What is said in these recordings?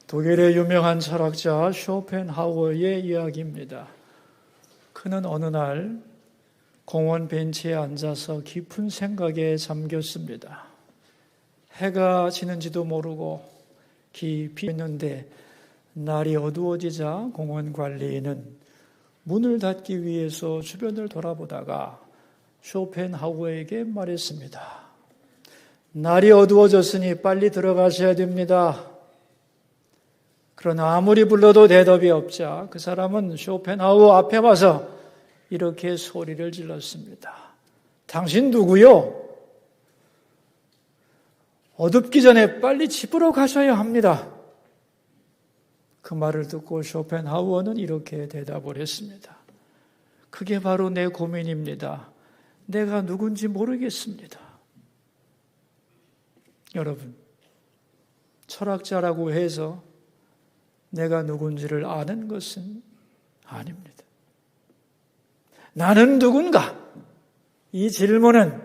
독일의 유명한 철학자 쇼펜하우어의 이야기입니다. 그는 어느 날 공원 벤치에 앉아서 깊은 생각에 잠겼습니다. 해가 지는지도 모르고 깊이 있는데 날이 어두워지자 공원 관리인은 문을 닫기 위해서 주변을 돌아보다가 쇼펜하우어에게 말했습니다. 날이 어두워졌으니 빨리 들어가셔야 됩니다. 그러나 아무리 불러도 대답이 없자 그 사람은 쇼펜하우어 앞에 와서 이렇게 소리를 질렀습니다. 당신 누구요? 어둡기 전에 빨리 집으로 가셔야 합니다. 그 말을 듣고 쇼펜하우어는 이렇게 대답을 했습니다. 그게 바로 내 고민입니다. 내가 누군지 모르겠습니다. 여러분, 철학자라고 해서 내가 누군지를 아는 것은 아닙니다. 나는 누군가? 이 질문은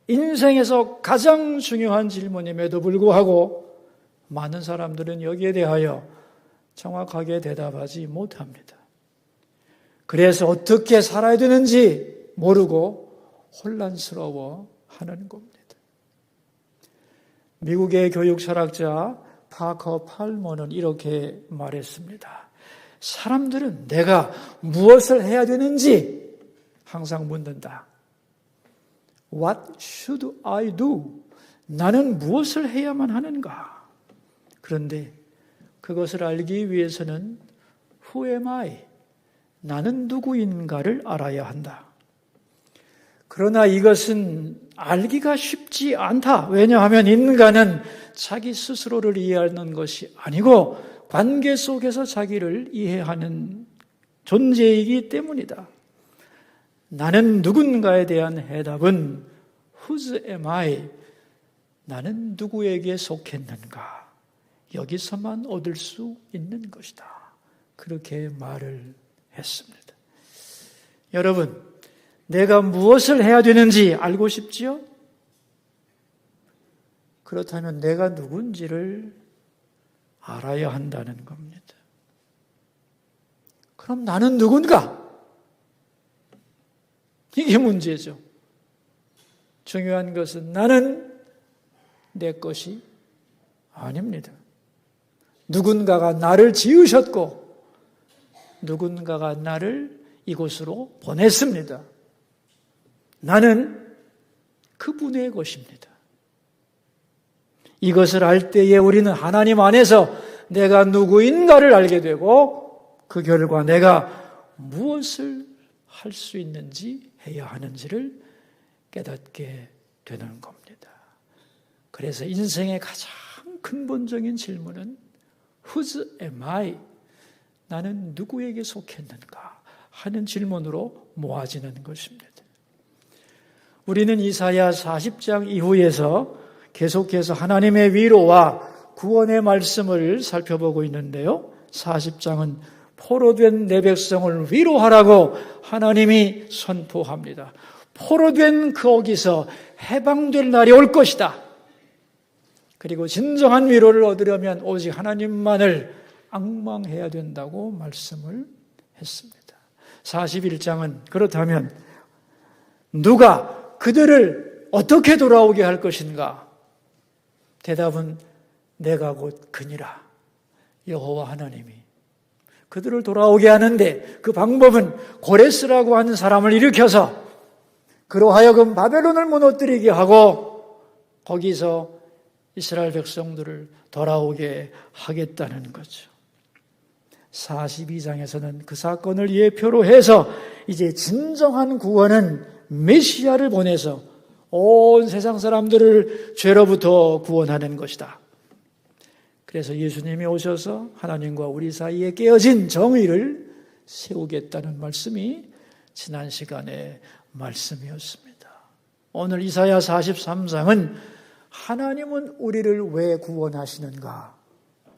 인생에서 가장 중요한 질문임에도 불구하고 많은 사람들은 여기에 대하여 정확하게 대답하지 못합니다. 그래서 어떻게 살아야 되는지 모르고 혼란스러워 하는 겁니다. 미국의 교육 철학자 파커 팔머는 이렇게 말했습니다. 사람들은 내가 무엇을 해야 되는지 항상 묻는다. What should I do? 나는 무엇을 해야만 하는가? 그런데 그것을 알기 위해서는 Who am I? 나는 누구인가를 알아야 한다. 그러나 이것은 알기가 쉽지 않다. 왜냐하면 인간은 자기 스스로를 이해하는 것이 아니고 관계 속에서 자기를 이해하는 존재이기 때문이다. 나는 누군가에 대한 해답은 Whose am I? 나는 누구에게 속했는가? 여기서만 얻을 수 있는 것이다. 그렇게 말을 했습니다. 여러분, 내가 무엇을 해야 되는지 알고 싶지요? 그렇다면 내가 누군지를 알아야 한다는 겁니다. 그럼 나는 누군가? 이게 문제죠. 중요한 것은 나는 내 것이 아닙니다. 누군가가 나를 지으셨고 누군가가 나를 이곳으로 보냈습니다. 나는 그분의 것입니다. 이것을 알 때에 우리는 하나님 안에서 내가 누구인가를 알게 되고 그 결과 내가 무엇을 할 수 있는지 해야 하는지를 깨닫게 되는 겁니다. 그래서 인생의 가장 근본적인 질문은 Whose am I? 나는 누구에게 속했는가? 하는 질문으로 모아지는 것입니다. 우리는 이사야 40장 이후에서 계속해서 하나님의 위로와 구원의 말씀을 살펴보고 있는데요. 40장은 포로된 내 백성을 위로하라고 하나님이 선포합니다. 포로된 거기서 해방될 날이 올 것이다. 그리고 진정한 위로를 얻으려면 오직 하나님만을 앙망해야 된다고 말씀을 했습니다. 41장은 그렇다면 누가 그들을 어떻게 돌아오게 할 것인가? 대답은 내가 곧 그니라. 여호와 하나님이 그들을 돌아오게 하는데 그 방법은 고레스라고 하는 사람을 일으켜서 그로 하여금 바벨론을 무너뜨리게 하고 거기서 이스라엘 백성들을 돌아오게 하겠다는 거죠. 42장에서는 그 사건을 예표로 해서 이제 진정한 구원은 메시아를 보내서 온 세상 사람들을 죄로부터 구원하는 것이다. 그래서 예수님이 오셔서 하나님과 우리 사이에 깨어진 정의를 세우겠다는 말씀이 지난 시간의 말씀이었습니다. 오늘 이사야 43장은 하나님은 우리를 왜 구원하시는가?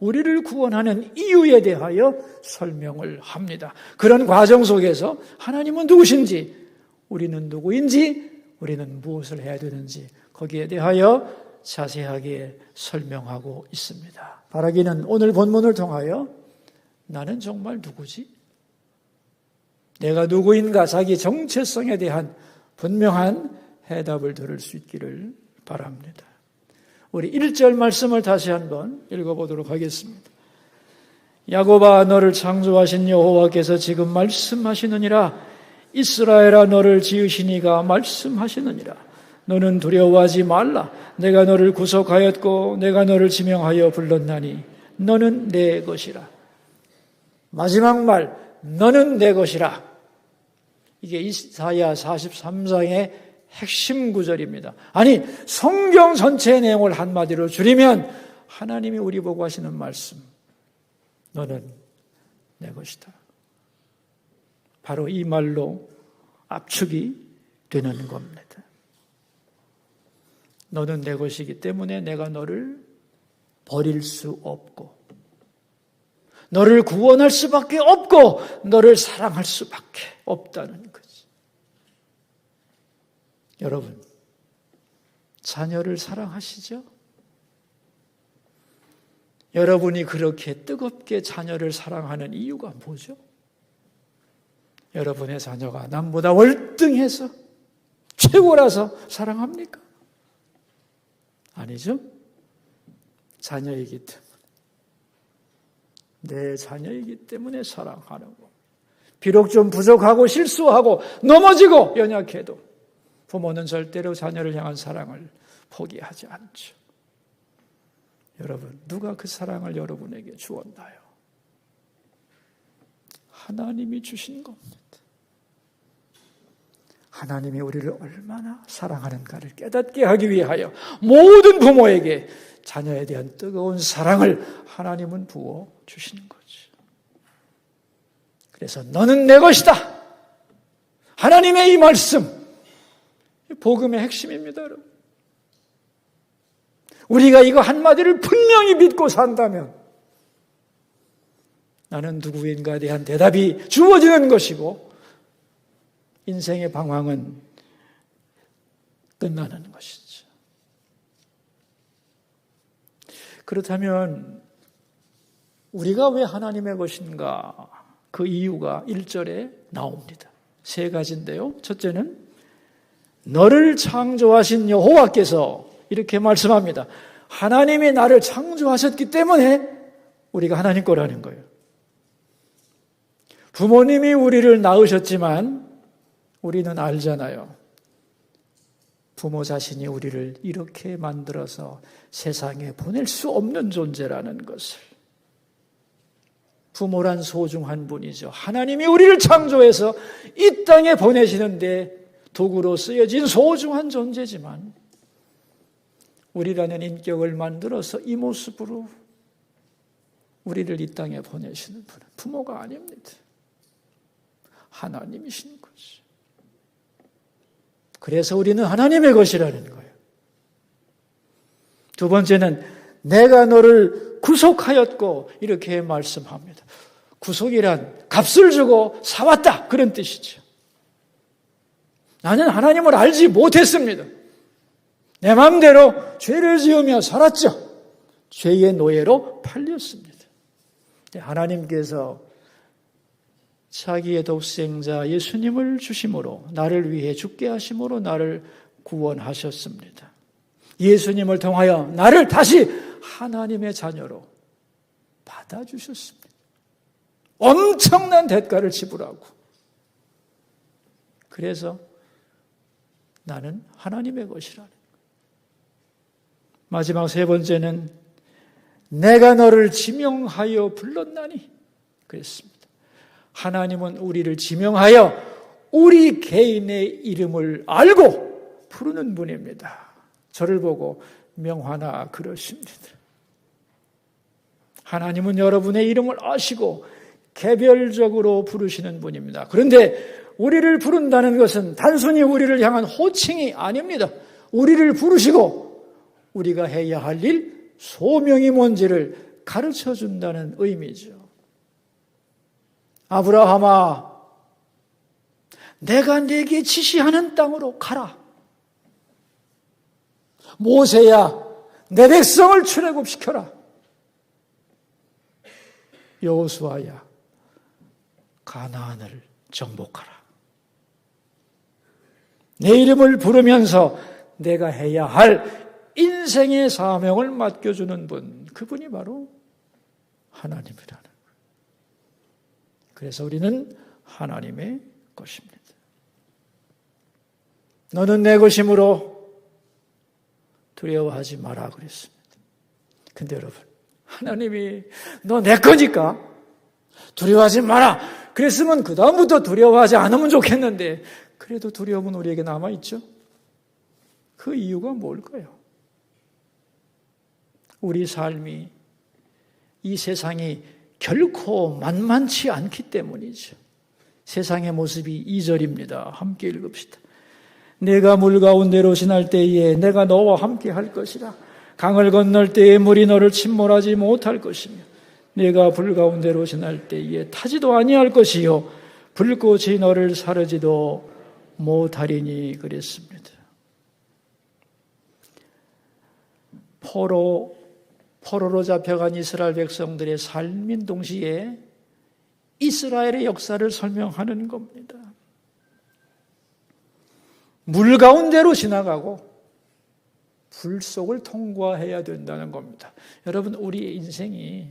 우리를 구원하는 이유에 대하여 설명을 합니다. 그런 과정 속에서 하나님은 누구신지, 우리는 누구인지, 우리는 무엇을 해야 되는지 거기에 대하여 자세하게 설명하고 있습니다. 바라기는 오늘 본문을 통하여 나는 정말 누구지? 내가 누구인가 자기 정체성에 대한 분명한 해답을 들을 수 있기를 바랍니다. 우리 1절 말씀을 다시 한번 읽어보도록 하겠습니다. 야곱아 너를 창조하신 여호와께서 지금 말씀하시느니라. 이스라엘아 너를 지으신 이가 말씀하시느니라. 너는 두려워하지 말라. 내가 너를 구속하였고 내가 너를 지명하여 불렀나니 너는 내 것이라. 마지막 말 너는 내 것이라. 이게 이사야 43장의 핵심 구절입니다. 아니 성경 전체의 내용을 한마디로 줄이면 하나님이 우리 보고 하시는 말씀, 너는 내 것이다. 바로 이 말로 압축이 되는 겁니다. 너는 내 것이기 때문에 내가 너를 버릴 수 없고 너를 구원할 수밖에 없고 너를 사랑할 수밖에 없다는 거지. 여러분, 자녀를 사랑하시죠? 여러분이 그렇게 뜨겁게 자녀를 사랑하는 이유가 뭐죠? 여러분의 자녀가 남보다 월등해서 최고라서 사랑합니까? 아니죠? 자녀이기 때문에. 내 자녀이기 때문에 사랑하는 거. 비록 좀 부족하고 실수하고 넘어지고 연약해도 부모는 절대로 자녀를 향한 사랑을 포기하지 않죠. 여러분, 누가 그 사랑을 여러분에게 주었나요? 하나님이 주신 겁니다. 하나님이 우리를 얼마나 사랑하는가를 깨닫게 하기 위하여 모든 부모에게 자녀에 대한 뜨거운 사랑을 하나님은 부어주시는 거죠. 그래서 너는 내 것이다. 하나님의 이 말씀, 복음의 핵심입니다, 여러분. 우리가 이거 한마디를 분명히 믿고 산다면 나는 누구인가에 대한 대답이 주어지는 것이고 인생의 방황은 끝나는 것이죠. 그렇다면 우리가 왜 하나님의 것인가? 그 이유가 1절에 나옵니다. 세 가지인데요. 첫째는 너를 창조하신 여호와께서 이렇게 말씀합니다. 하나님이 나를 창조하셨기 때문에 우리가 하나님 거라는 거예요. 부모님이 우리를 낳으셨지만 우리는 알잖아요. 부모 자신이 우리를 이렇게 만들어서 세상에 보낼 수 없는 존재라는 것을. 부모란 소중한 분이죠. 하나님이 우리를 창조해서 이 땅에 보내시는데 도구로 쓰여진 소중한 존재지만 우리라는 인격을 만들어서 이 모습으로 우리를 이 땅에 보내시는 분은 부모가 아닙니다. 하나님이신 거죠. 그래서 우리는 하나님의 것이라는 거예요. 두 번째는 내가 너를 구속하였고 이렇게 말씀합니다. 구속이란 값을 주고 사왔다 그런 뜻이죠. 나는 하나님을 알지 못했습니다. 내 마음대로 죄를 지으며 살았죠. 죄의 노예로 팔렸습니다. 하나님께서 자기의 독생자 예수님을 주심으로 나를 위해 죽게 하심으로 나를 구원하셨습니다. 예수님을 통하여 나를 다시 하나님의 자녀로 받아주셨습니다. 엄청난 대가를 지불하고 그래서 나는 하나님의 것이라는 거예요. 마지막 세 번째는 내가 너를 지명하여 불렀나니 그랬습니다. 하나님은 우리를 지명하여 우리 개인의 이름을 알고 부르는 분입니다. 저를 보고 명화나 그러십니다. 하나님은 여러분의 이름을 아시고 개별적으로 부르시는 분입니다. 그런데 우리를 부른다는 것은 단순히 우리를 향한 호칭이 아닙니다. 우리를 부르시고 우리가 해야 할 일, 소명이 뭔지를 가르쳐 준다는 의미죠. 아브라함아, 내가 네게 지시하는 땅으로 가라. 모세야, 내 백성을 출애굽시켜라. 여호수아야, 가나안을 정복하라. 내 이름을 부르면서 내가 해야 할 인생의 사명을 맡겨주는 분, 그분이 바로 하나님이라는 거예요. 그래서 우리는 하나님의 것입니다. 너는 내 것이므로 두려워하지 마라 그랬습니다. 근데 여러분, 하나님이 너 내 거니까 두려워하지 마라 그랬으면 그 다음부터 두려워하지 않으면 좋겠는데, 그래도 두려움은 우리에게 남아있죠. 그 이유가 뭘까요? 우리 삶이, 이 세상이 결코 만만치 않기 때문이죠. 세상의 모습이 2절입니다. 함께 읽읍시다. 내가 물 가운데로 지날 때에 내가 너와 함께 할 것이라. 강을 건널 때에 물이 너를 침몰하지 못할 것이며 내가 불 가운데로 지날 때에 타지도 아니할 것이요 불꽃이 너를 사르지도 못하리니 그랬습니다. 포로로 잡혀간 이스라엘 백성들의 삶인 동시에 이스라엘의 역사를 설명하는 겁니다. 물 가운데로 지나가고 불 속을 통과해야 된다는 겁니다. 여러분, 우리의 인생이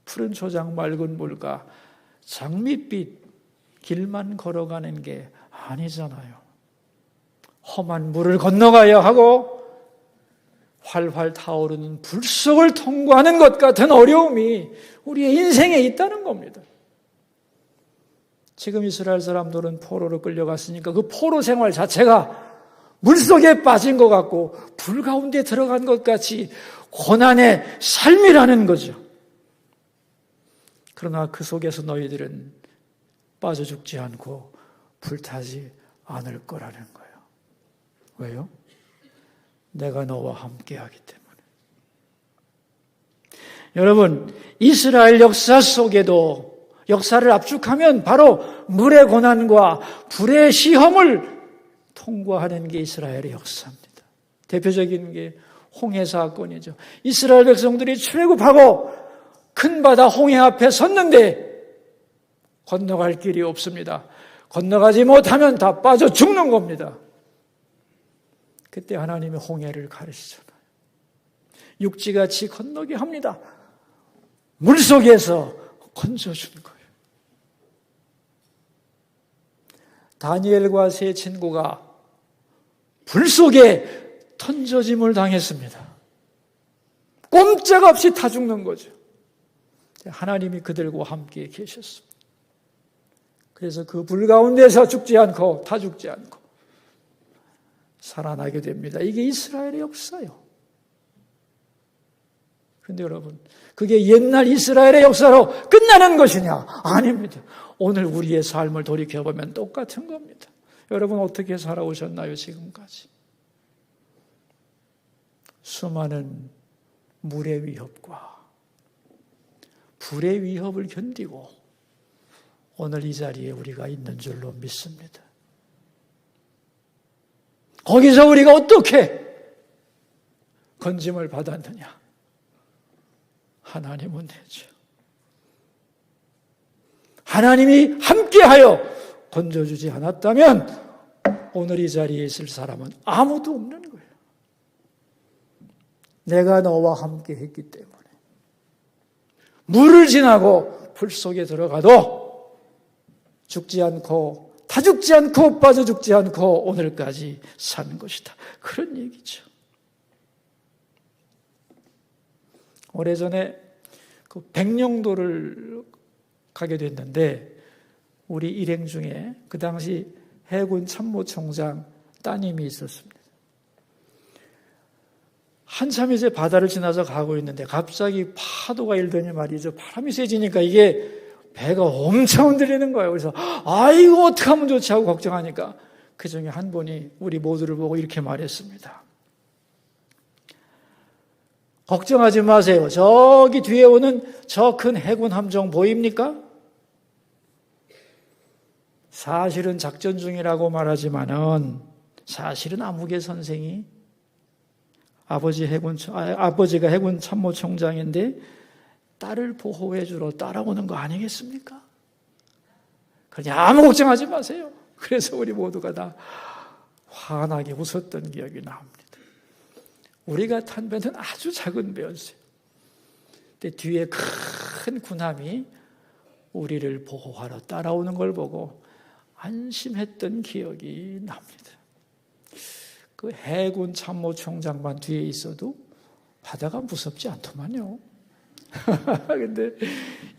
푸른 초장 맑은 물과 장밋빛 길만 걸어가는 게 아니잖아요. 험한 물을 건너가야 하고 활활 타오르는 불 속을 통과하는 것 같은 어려움이 우리의 인생에 있다는 겁니다. 지금 이스라엘 사람들은 포로로 끌려갔으니까 그 포로 생활 자체가 물속에 빠진 것 같고 불 가운데 들어간 것 같이 고난의 삶이라는 거죠. 그러나 그 속에서 너희들은 빠져 죽지 않고 불타지 않을 거라는 거예요. 왜요? 내가 너와 함께하기 때문에. 여러분, 이스라엘 역사 속에도 역사를 압축하면 바로 물의 고난과 불의 시험을 통과하는 게 이스라엘의 역사입니다. 대표적인 게 홍해 사건이죠. 이스라엘 백성들이 출애굽하고 큰 바다 홍해 앞에 섰는데 건너갈 길이 없습니다. 건너가지 못하면 다 빠져 죽는 겁니다. 그때 하나님이 홍해를 가르치잖아요. 육지같이 건너게 합니다. 물속에서 건져주는 거예요. 다니엘과 세 친구가 불 속에 던져짐을 당했습니다. 꼼짝없이 타 죽는 거죠. 하나님이 그들과 함께 계셨습니다. 그래서 그 불 가운데서 죽지 않고 타 죽지 않고 살아나게 됩니다. 이게 이스라엘의 역사예요. 그런데 여러분, 그게 옛날 이스라엘의 역사로 끝나는 것이냐? 아닙니다. 오늘 우리의 삶을 돌이켜보면 똑같은 겁니다. 여러분, 어떻게 살아오셨나요, 지금까지? 수많은 물의 위협과 불의 위협을 견디고 오늘 이 자리에 우리가 있는 줄로 믿습니다. 거기서 우리가 어떻게 건짐을 받았느냐? 하나님은 되죠. 하나님이 함께하여 건져주지 않았다면 오늘 이 자리에 있을 사람은 아무도 없는 거예요. 내가 너와 함께 했기 때문에 물을 지나고 불 속에 들어가도 죽지 않고 다 죽지 않고 빠져 죽지 않고 오늘까지 사는 것이다. 그런 얘기죠. 오래전에 그 백령도를 가게 됐는데 우리 일행 중에 그 당시 해군 참모총장 따님이 있었습니다. 한참 이제 바다를 지나서 가고 있는데 갑자기 파도가 일더니 말이죠. 바람이 세지니까 이게 배가 엄청 흔들리는 거예요. 그래서 아이고 어떻게 하면 좋지 하고 걱정하니까 그 중에 한 분이 우리 모두를 보고 이렇게 말했습니다. 걱정하지 마세요. 저기 뒤에 오는 저 큰 해군 함정 보입니까? 사실은 작전 중이라고 말하지만은 사실은 아무개 선생이 아버지가 해군 참모총장인데 딸을 보호해 주러 따라오는 거 아니겠습니까? 그러니 아무 걱정하지 마세요. 그래서 우리 모두가 다 환하게 웃었던 기억이 나옵니다. 우리가 탄 배는 아주 작은 배였어요. 근데 뒤에 큰 군함이 우리를 보호하러 따라오는 걸 보고 안심했던 기억이 납니다. 그 해군 참모총장만 뒤에 있어도 바다가 무섭지 않더만요. 근데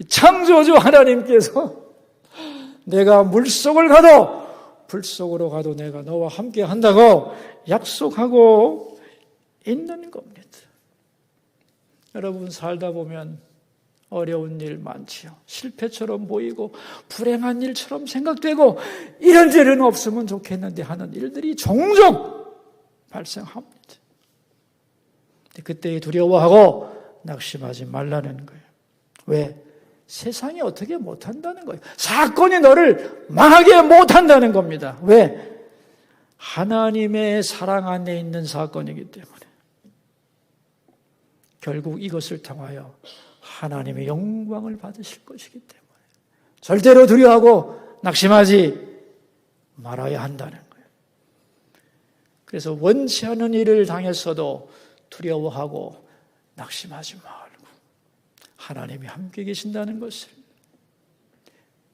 창조주 하나님께서 내가 물속을 가도 불속으로 가도 내가 너와 함께 한다고 약속하고 있는 겁니다. 여러분 살다 보면 어려운 일 많지요. 실패처럼 보이고 불행한 일처럼 생각되고 이런 일은 없으면 좋겠는데 하는 일들이 종종 발생합니다. 그때 두려워하고 낙심하지 말라는 거예요. 왜? 세상이 어떻게 못한다는 거예요. 사건이 너를 망하게 못한다는 겁니다. 왜? 하나님의 사랑 안에 있는 사건이기 때문에. 결국 이것을 통하여 하나님의 영광을 받으실 것이기 때문에 절대로 두려워하고 낙심하지 말아야 한다는 거예요. 그래서 원치 않은 일을 당했어도 두려워하고 낙심하지 말고 하나님이 함께 계신다는 것을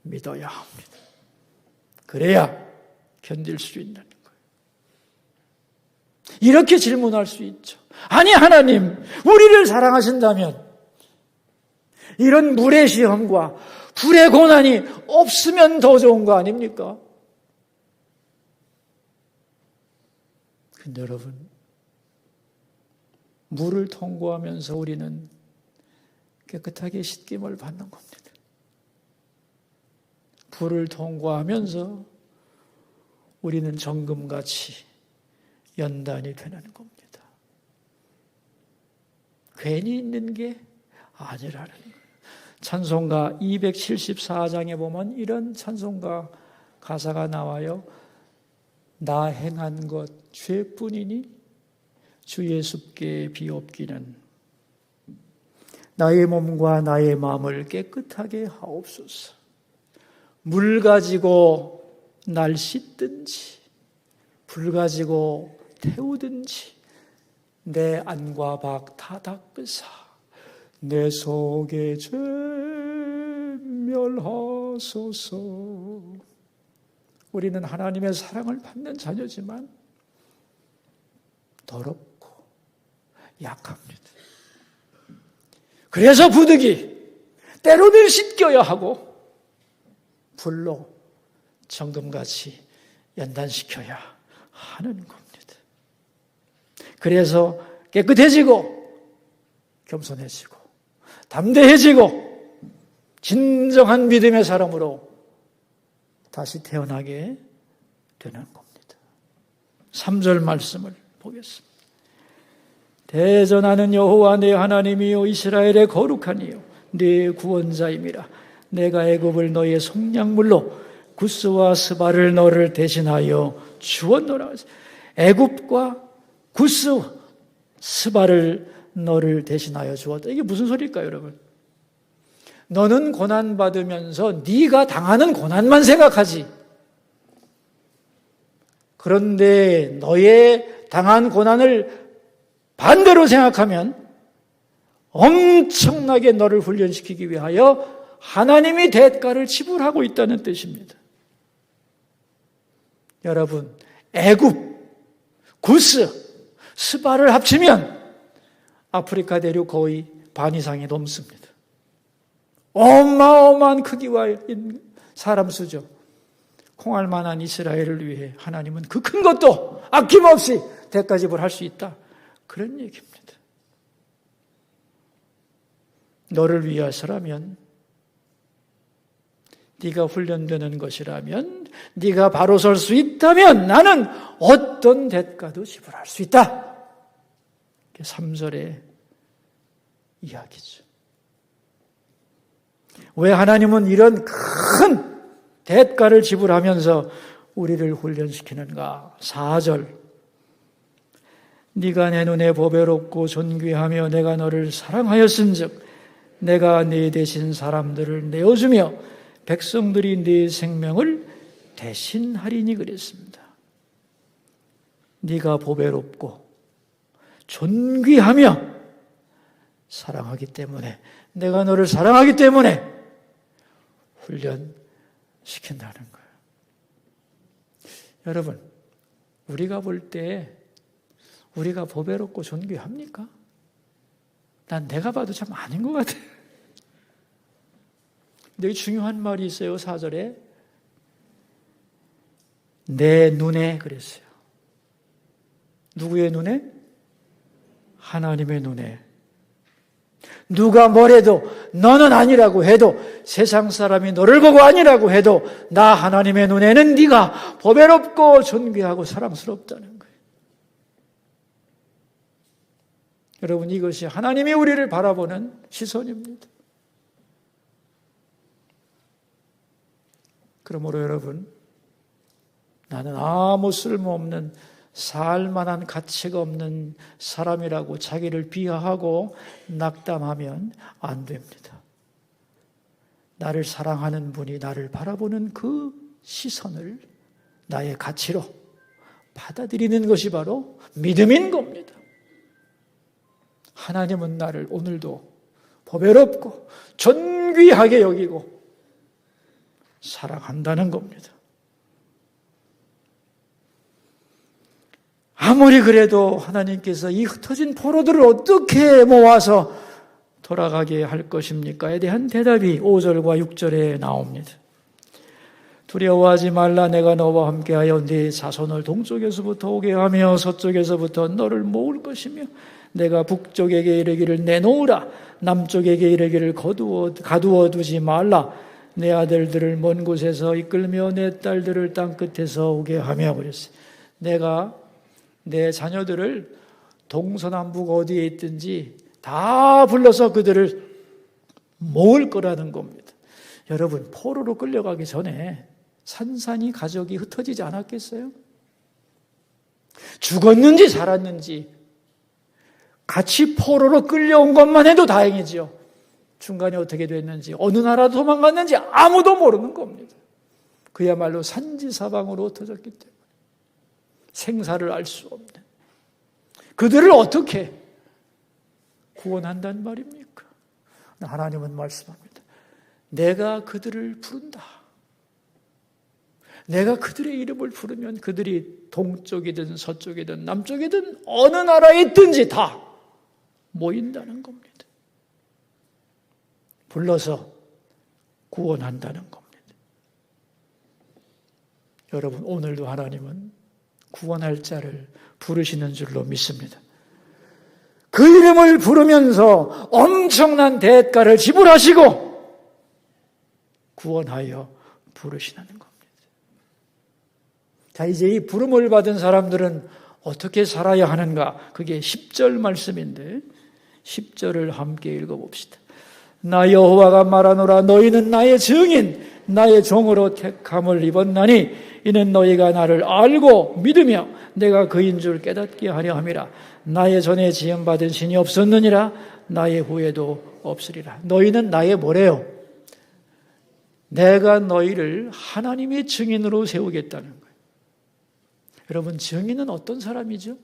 믿어야 합니다. 그래야 견딜 수 있는 거예요. 이렇게 질문할 수 있죠. 아니 하나님, 우리를 사랑하신다면 이런 물의 시험과 불의 고난이 없으면 더 좋은 거 아닙니까? 근데 여러분, 물을 통과하면서 우리는 깨끗하게 씻김을 받는 겁니다. 불을 통과하면서 우리는 정금같이 연단이 되는 겁니다. 괜히 있는 게 아니라는 거예요. 찬송가 274장에 보면 이런 찬송가 가사가 나와요. 나 행한 것 죄뿐이니 주 예수께 비옵기는 나의 몸과 나의 마음을 깨끗하게 하옵소서. 물 가지고 날 씻든지 불 가지고 태우든지 내 안과 밖 다 닦으사 내 속에 죄 멸하소서. 우리는 하나님의 사랑을 받는 자녀지만 더럽고 약합니다. 그래서 부득이 때로는 씻겨야 하고 불로 정금같이 연단시켜야 하는 겁니다. 그래서 깨끗해지고 겸손해지고 담대해지고 진정한 믿음의 사람으로 다시 태어나게 되는 겁니다. 3절 말씀을 보겠습니다. 대전하는 여호와 내 하나님이요 이스라엘의 거룩한 이요 네 구원자임이라. 내가 애굽을 너의 속량물로 구스와 스바를 너를 대신하여 주었노라. 애굽과 구스, 스바를 너를 대신하여 주었다. 이게 무슨 소리일까요, 여러분? 너는 고난받으면서 네가 당하는 고난만 생각하지. 그런데 너의 당한 고난을 반대로 생각하면 엄청나게 너를 훈련시키기 위하여 하나님이 대가를 지불하고 있다는 뜻입니다. 여러분, 애굽, 구스, 스바를 합치면 아프리카 대륙 거의 반 이상이 넘습니다. 어마어마한 크기와 사람 수죠. 콩알만한 이스라엘을 위해 하나님은 그 큰 것도 아낌없이 대가 지불할 수 있다. 그런 얘기입니다. 너를 위해서라면, 네가 훈련되는 것이라면, 네가 바로 설 수 있다면 나는 어떤 대가도 지불할 수 있다. 3절의 이야기죠. 왜 하나님은 이런 큰 대가를 지불하면서 우리를 훈련시키는가? 4절. 네가 내 눈에 보배롭고 존귀하며 내가 너를 사랑하였은즉 내가 네 대신 사람들을 내어주며 백성들이 네 생명을 대신하리니 그랬습니다. 네가 보배롭고 존귀하며 사랑하기 때문에, 내가 너를 사랑하기 때문에 훈련시킨다는 거예요. 여러분, 우리가 볼 때 우리가 보배롭고 존귀합니까? 난 내가 봐도 참 아닌 것 같아요. 근데 중요한 말이 있어요. 4절에 내 눈에 그랬어요. 누구의 눈에? 하나님의 눈에. 누가 뭐래도 너는 아니라고 해도, 세상 사람이 너를 보고 아니라고 해도 나 하나님의 눈에는 네가 보배롭고 존귀하고 사랑스럽다는 거예요. 여러분, 이것이 하나님이 우리를 바라보는 시선입니다. 그러므로 여러분, 나는 아무 쓸모없는, 살만한 가치가 없는 사람이라고 자기를 비하하고 낙담하면 안 됩니다. 나를 사랑하는 분이 나를 바라보는 그 시선을 나의 가치로 받아들이는 것이 바로 믿음인 겁니다. 하나님은 나를 오늘도 보배롭고 존귀하게 여기고 사랑한다는 겁니다. 아무리 그래도 하나님께서 이 흩어진 포로들을 어떻게 모아서 돌아가게 할 것입니까에 대한 대답이 5절과 6절에 나옵니다. 두려워하지 말라. 내가 너와 함께하여 네 자손을 동쪽에서부터 오게 하며 서쪽에서부터 너를 모을 것이며 내가 북쪽에게 이르기를 내놓으라. 남쪽에게 이르기를 가두어 두지 말라. 내 아들들을 먼 곳에서 이끌며 내 딸들을 땅 끝에서 오게 하며 그랬어요. 내가 내 자녀들을 동서남북 어디에 있든지 다 불러서 그들을 모을 거라는 겁니다. 여러분, 포로로 끌려가기 전에 산산이 가족이 흩어지지 않았겠어요? 죽었는지 살았는지 같이 포로로 끌려온 것만 해도 다행이죠. 중간에 어떻게 됐는지, 어느 나라로 도망갔는지 아무도 모르는 겁니다. 그야말로 산지사방으로 흩어졌기 때문에 생사를 알 수 없는, 그들을 어떻게 구원한다는 말입니까? 하나님은 말씀합니다. 내가 그들을 부른다. 내가 그들의 이름을 부르면 그들이 동쪽이든 서쪽이든 남쪽이든 어느 나라에 있든지 다 모인다는 겁니다. 불러서 구원한다는 겁니다. 여러분, 오늘도 하나님은 구원할 자를 부르시는 줄로 믿습니다. 그 이름을 부르면서 엄청난 대가를 지불하시고 구원하여 부르시는 겁니다. 자, 이제 이 부름을 받은 사람들은 어떻게 살아야 하는가? 그게 10절 말씀인데 10절을 함께 읽어봅시다. 나 여호와가 말하노라. 너희는 나의 증인, 나의 종으로 택함을 입었나니 이는 너희가 나를 알고 믿으며 내가 그인 줄 깨닫게 하려 함이라. 나의 전에 지음받은 신이 없었느니라. 나의 후에도 없으리라. 너희는 나의 뭐래요? 내가 너희를 하나님의 증인으로 세우겠다는 거예요. 여러분, 증인은 어떤 사람이죠?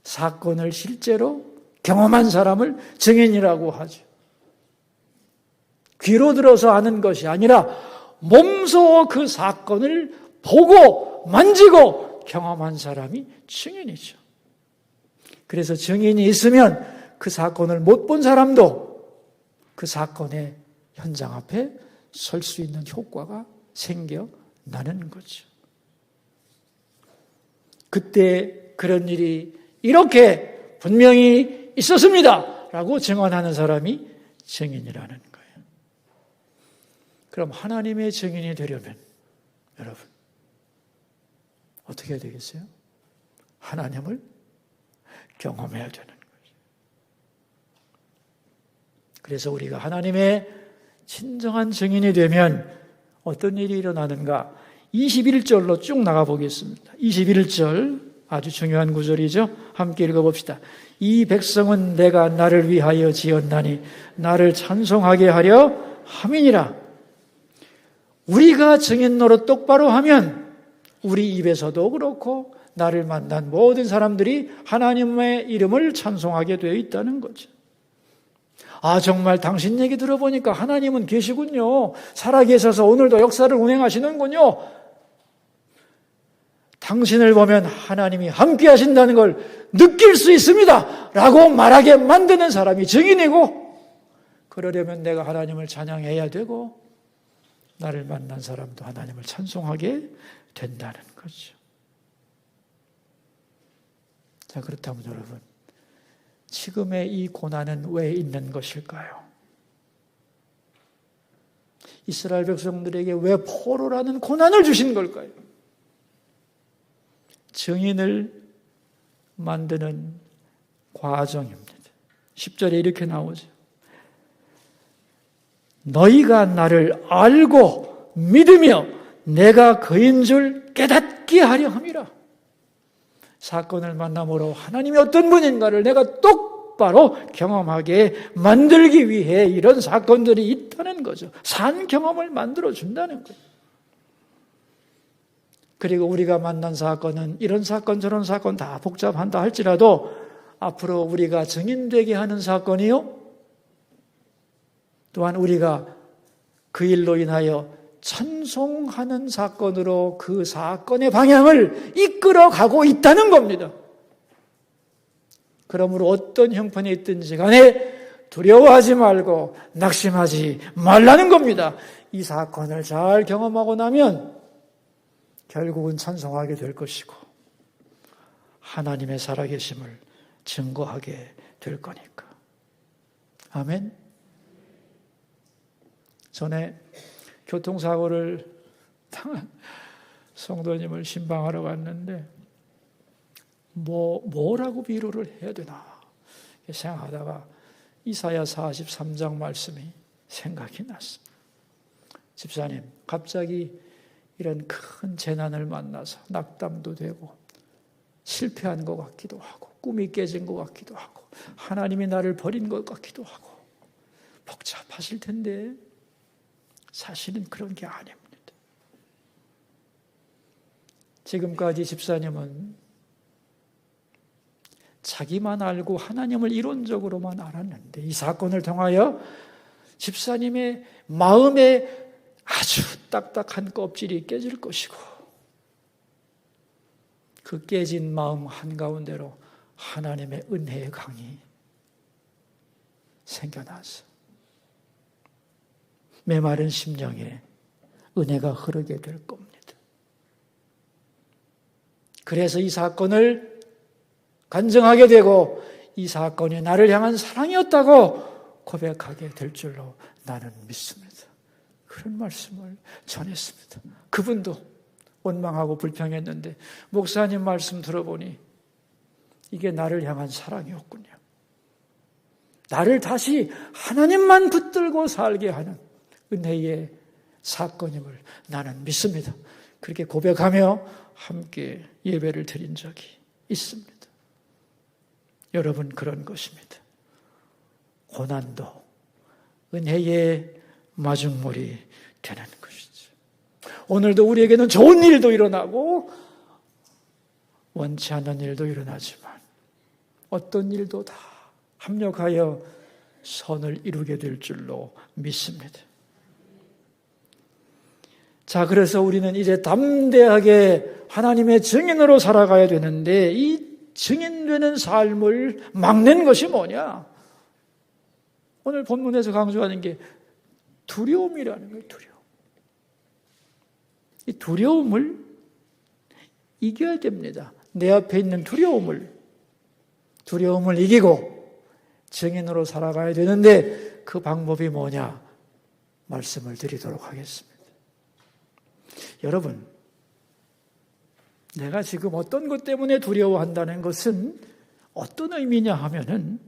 사건을 실제로 경험한 사람을 증인이라고 하죠. 귀로 들어서 아는 것이 아니라 몸소 그 사건을 보고 만지고 경험한 사람이 증인이죠. 그래서 증인이 있으면 그 사건을 못 본 사람도 그 사건의 현장 앞에 설 수 있는 효과가 생겨나는 거죠. 그때 그런 일이 이렇게 분명히 있었습니다 라고 증언하는 사람이 증인이라는 거예요. 그럼 하나님의 증인이 되려면 여러분 어떻게 해야 되겠어요? 하나님을 경험해야 되는 거죠. 그래서 우리가 하나님의 진정한 증인이 되면 어떤 일이 일어나는가? 21절로 쭉 나가 보겠습니다. 21절 아주 중요한 구절이죠. 함께 읽어봅시다. 이 백성은 내가 나를 위하여 지었나니 나를 찬송하게 하려 함이니라. 우리가 증인 노릇 똑바로 하면 우리 입에서도 그렇고 나를 만난 모든 사람들이 하나님의 이름을 찬송하게 되어 있다는 거죠. 아, 정말 당신 얘기 들어보니까 하나님은 계시군요. 살아계셔서 오늘도 역사를 운행하시는군요. 당신을 보면 하나님이 함께 하신다는 걸 느낄 수 있습니다. 라고 말하게 만드는 사람이 증인이고, 그러려면 내가 하나님을 찬양해야 되고 나를 만난 사람도 하나님을 찬송하게 된다는 거죠. 자, 그렇다면 여러분, 지금의 이 고난은 왜 있는 것일까요? 이스라엘 백성들에게 왜 포로라는 고난을 주신 걸까요? 증인을 만드는 과정입니다. 10절에 이렇게 나오죠. 너희가 나를 알고 믿으며 내가 그인 줄 깨닫게 하려 함이라. 사건을 만남으로 하나님이 어떤 분인가를 내가 똑바로 경험하게 만들기 위해 이런 사건들이 있다는 거죠. 산 경험을 만들어준다는 거예요. 그리고 우리가 만난 사건은 이런 사건 저런 사건 다 복잡한다 할지라도 앞으로 우리가 증인되게 하는 사건이요, 또한 우리가 그 일로 인하여 찬송하는 사건으로 그 사건의 방향을 이끌어가고 있다는 겁니다. 그러므로 어떤 형편이 있든지 간에 두려워하지 말고 낙심하지 말라는 겁니다. 이 사건을 잘 경험하고 나면 결국은 찬송하게 될 것이고 하나님의 살아계심을 증거하게 될 거니까. 아멘. 전에 교통사고를 당한 성도님을 신방하러 갔는데 뭐라고 비유를 해야 되나 생각하다가 이사야 43장 말씀이 생각이 났습니다. 집사님, 갑자기 이런 큰 재난을 만나서 낙담도 되고 실패한 것 같기도 하고 꿈이 깨진 것 같기도 하고 하나님이 나를 버린 것 같기도 하고 복잡하실 텐데 사실은 그런 게 아닙니다. 지금까지 집사님은 자기만 알고 하나님을 이론적으로만 알았는데 이 사건을 통하여 집사님의 마음에 아주 딱딱한 껍질이 깨질 것이고 그 깨진 마음 한가운데로 하나님의 은혜의 강이 생겨나서 메마른 심령에 은혜가 흐르게 될 겁니다. 그래서 이 사건을 간증하게 되고 이 사건이 나를 향한 사랑이었다고 고백하게 될 줄로 나는 믿습니다. 그런 말씀을 전했습니다. 그분도 원망하고 불평했는데 목사님 말씀 들어보니 이게 나를 향한 사랑이었군요. 나를 다시 하나님만 붙들고 살게 하는 은혜의 사건임을 나는 믿습니다. 그렇게 고백하며 함께 예배를 드린 적이 있습니다. 여러분, 그런 것입니다. 고난도 은혜의 마중물이 되는 것이죠. 오늘도 우리에게는 좋은 일도 일어나고 원치 않는 일도 일어나지만 어떤 일도 다 합력하여 선을 이루게 될 줄로 믿습니다. 자, 그래서 우리는 이제 담대하게 하나님의 증인으로 살아가야 되는데 이 증인되는 삶을 막는 것이 뭐냐? 오늘 본문에서 강조하는 게 두려움이라는 거예요. 두려움. 이 두려움을 이겨야 됩니다. 내 앞에 있는 두려움을 이기고 증인으로 살아가야 되는데 그 방법이 뭐냐? 말씀을 드리도록 하겠습니다. 여러분, 내가 지금 어떤 것 때문에 두려워한다는 것은 어떤 의미냐 하면은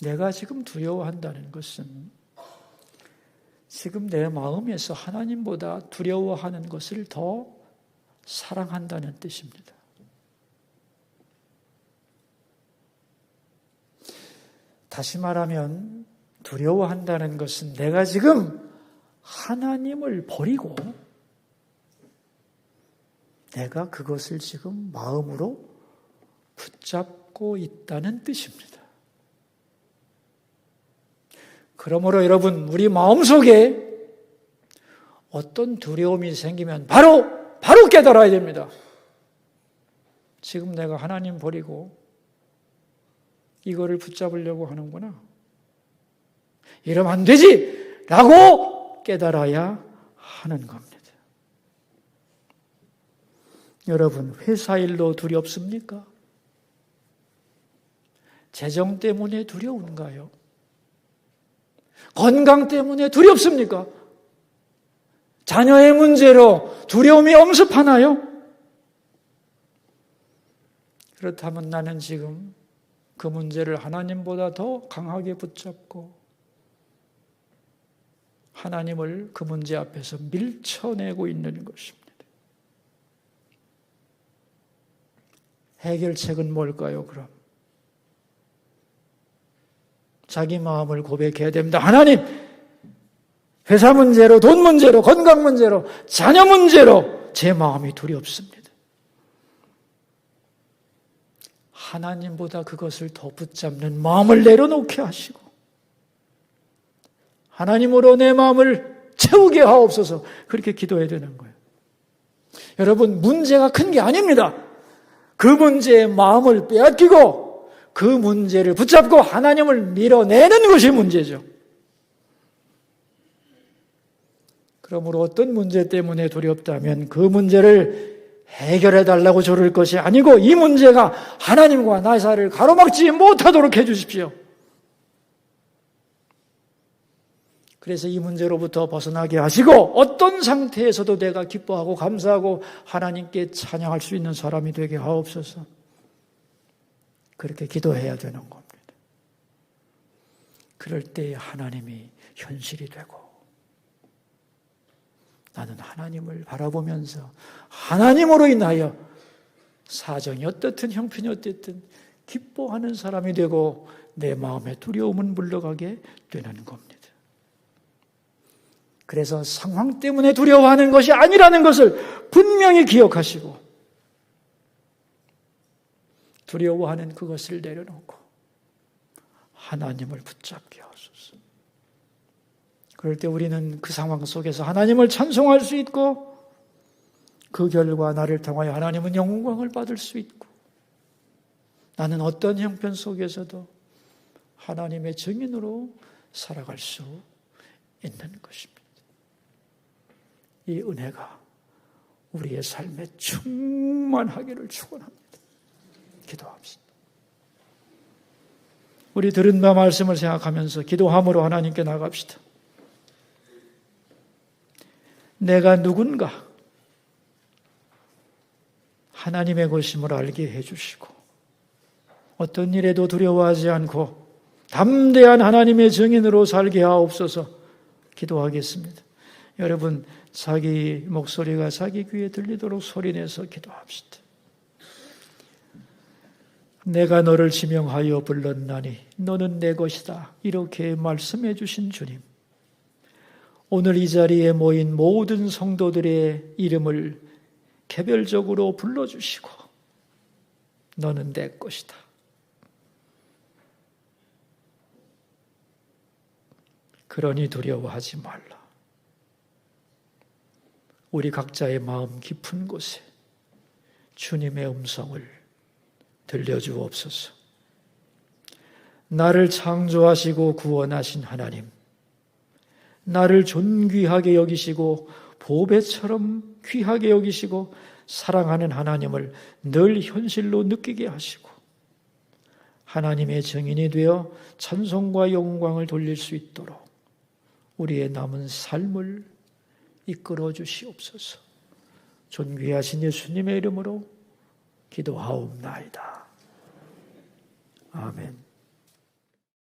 내가 지금 두려워한다는 것은 지금 내 마음에서 하나님보다 두려워하는 것을 더 사랑한다는 뜻입니다. 다시 말하면 두려워한다는 것은 내가 지금 하나님을 버리고 내가 그것을 지금 마음으로 붙잡고 있다는 뜻입니다. 그러므로 여러분, 우리 마음속에 어떤 두려움이 생기면 바로 깨달아야 됩니다. 지금 내가 하나님 버리고 이거를 붙잡으려고 하는구나. 이러면 안 되지! 라고 깨달아야 하는 겁니다. 여러분, 회사 일로 두렵습니까? 재정 때문에 두려운가요? 건강 때문에 두렵습니까? 자녀의 문제로 두려움이 엄습하나요? 그렇다면 나는 지금 그 문제를 하나님보다 더 강하게 붙잡고 하나님을 그 문제 앞에서 밀쳐내고 있는 것입니다. 해결책은 뭘까요, 그럼? 자기 마음을 고백해야 됩니다. 하나님, 회사 문제로, 돈 문제로, 건강 문제로, 자녀 문제로 제 마음이 두렵습니다. 하나님보다 그것을 더 붙잡는 마음을 내려놓게 하시고 하나님으로 내 마음을 채우게 하옵소서. 그렇게 기도해야 되는 거예요. 여러분, 문제가 큰 게 아닙니다. 그 문제의 마음을 빼앗기고 그 문제를 붙잡고 하나님을 밀어내는 것이 문제죠. 그러므로 어떤 문제 때문에 두렵다면 그 문제를 해결해 달라고 조를 것이 아니고 이 문제가 하나님과 나의 사이를 가로막지 못하도록 해 주십시오. 그래서 이 문제로부터 벗어나게 하시고 어떤 상태에서도 내가 기뻐하고 감사하고 하나님께 찬양할 수 있는 사람이 되게 하옵소서. 그렇게 기도해야 되는 겁니다. 그럴 때 하나님이 현실이 되고 나는 하나님을 바라보면서 하나님으로 인하여 사정이 어떻든 형편이 어떻든 기뻐하는 사람이 되고 내 마음의 두려움은 물러가게 되는 겁니다. 그래서 상황 때문에 두려워하는 것이 아니라는 것을 분명히 기억하시고 두려워하는 그것을 내려놓고 하나님을 붙잡게 하소서. 그럴 때 우리는 그 상황 속에서 하나님을 찬송할 수 있고 그 결과 나를 통하여 하나님은 영광을 받을 수 있고 나는 어떤 형편 속에서도 하나님의 증인으로 살아갈 수 있는 것입니다. 이 은혜가 우리의 삶에 충만하기를 축원합니다. 기도합시다. 우리 들은 바 말씀을 생각하면서 기도함으로 하나님께 나갑시다. 내가 누군가 하나님의 것임을 알게 해주시고 어떤 일에도 두려워하지 않고 담대한 하나님의 증인으로 살게 하옵소서. 기도하겠습니다. 여러분, 자기 목소리가 자기 귀에 들리도록 소리내서 기도합시다. 내가 너를 지명하여 불렀나니 너는 내 것이다. 이렇게 말씀해 주신 주님, 오늘 이 자리에 모인 모든 성도들의 이름을 개별적으로 불러주시고 너는 내 것이다. 그러니 두려워하지 말라. 우리 각자의 마음 깊은 곳에 주님의 음성을 들려주옵소서. 나를 창조하시고 구원하신 하나님, 나를 존귀하게 여기시고 보배처럼 귀하게 여기시고 사랑하는 하나님을 늘 현실로 느끼게 하시고 하나님의 증인이 되어 찬송과 영광을 돌릴 수 있도록 우리의 남은 삶을 이끌어 주시옵소서. 존귀하신 예수님의 이름으로 기도하옵나이다. 아멘.